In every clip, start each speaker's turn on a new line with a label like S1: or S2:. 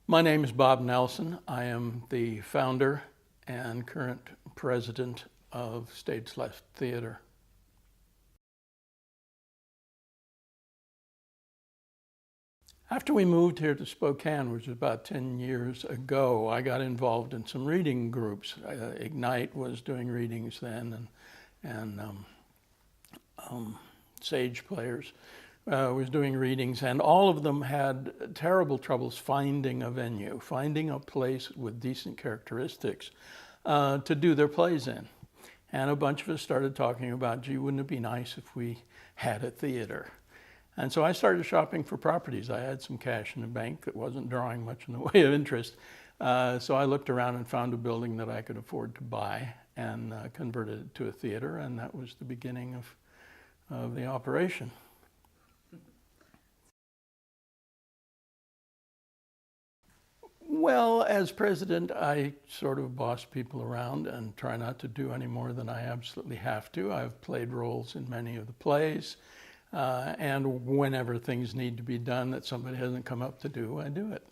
S1: My name is Bob Nelson. I am the founder and current president of Stage Left Theater. After we moved here to Spokane, which was about 10 years ago, I got involved in some reading groups. Ignite was doing readings then, and Sage Players was doing readings, and all of them had terrible troubles finding a venue, finding a place with decent characteristics to do their plays in. And a bunch of us started talking about, gee, wouldn't it be nice if we had a theater? And so I started shopping for properties. I had some cash in the bank that wasn't drawing much in the way of interest. So I looked around and found a building that I could afford to buy and converted it to a theater, and that was the beginning of the operation. Well, as president, I sort of boss people around and try not to do any more than I absolutely have to. I've played roles in many of the plays, and whenever things need to be done that somebody hasn't come up to do, I do it.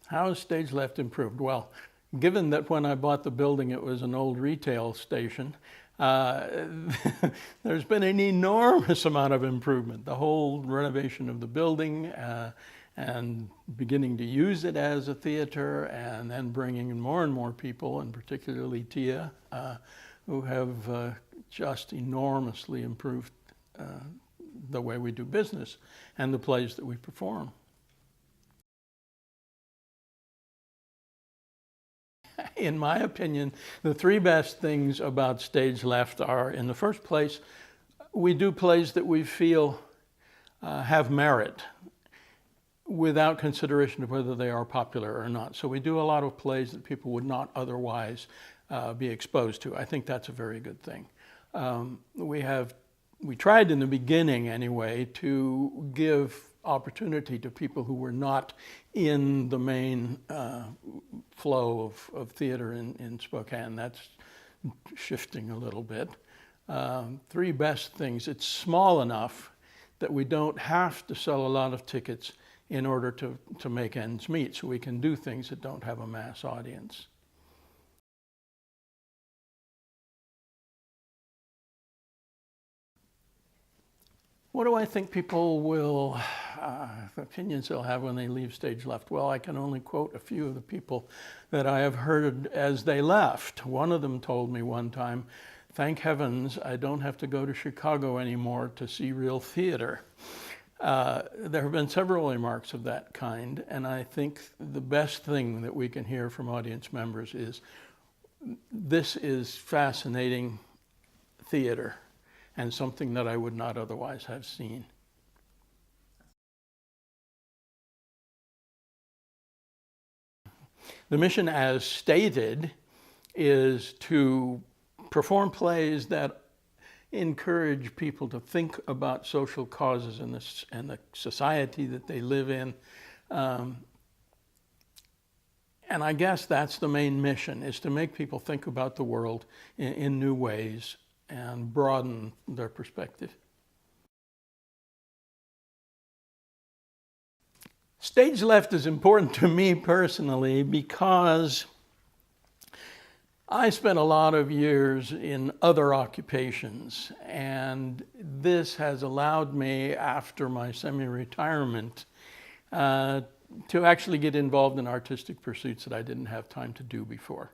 S1: How has Stage Left improved? Well, given that when I bought the building it was an old retail station, there's been an enormous amount of improvement. The whole renovation of the building and beginning to use it as a theater, and then bringing in more and more people, and particularly Tia, who have just enormously improved the way we do business and the plays that we perform. In my opinion, the three best things about Stage Left are, in the first place, we do plays that we feel have merit without consideration of whether they are popular or not. So we do a lot of plays that people would not otherwise be exposed to. I think that's a very good thing. We tried in the beginning anyway to give opportunity to people who were not in the main flow of theater in Spokane. That's shifting a little bit. Three best things: it's small enough that we don't have to sell a lot of tickets in order to make ends meet, so we can do things that don't have a mass audience. What do I think people will, opinions they'll have when they leave Stage Left? Well, I can only quote a few of the people that I have heard as they left. One of them told me one time, "Thank heavens I don't have to go to Chicago anymore to see real theater." There have been several remarks of that kind, and I think the best thing that we can hear from audience members is, this is fascinating theater, and something that I would not otherwise have seen. The mission, as stated, is to perform plays that encourage people to think about social causes and the society that they live in. And I guess that's the main mission, is to make people think about the world in new ways and broaden their perspective. Stage Left is important to me personally because I spent a lot of years in other occupations, and this has allowed me, after my semi-retirement, to actually get involved in artistic pursuits that I didn't have time to do before.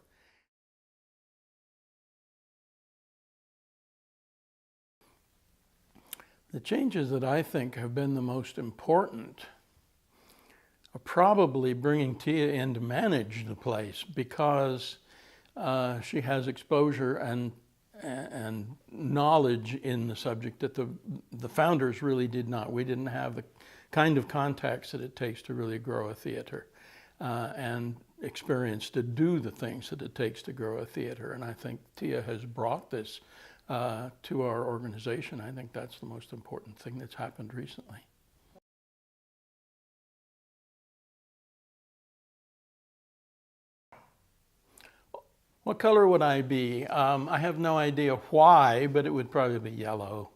S1: The changes that I think have been the most important are probably bringing Tia in to manage the place, because she has exposure and knowledge in the subject that the founders really did not. We didn't have the kind of contacts that it takes to really grow a theater and experience to do the things that it takes to grow a theater. And I think Tia has brought this to our organization. I think that's the most important thing that's happened recently. What color would I be? I have no idea why, but it would probably be yellow.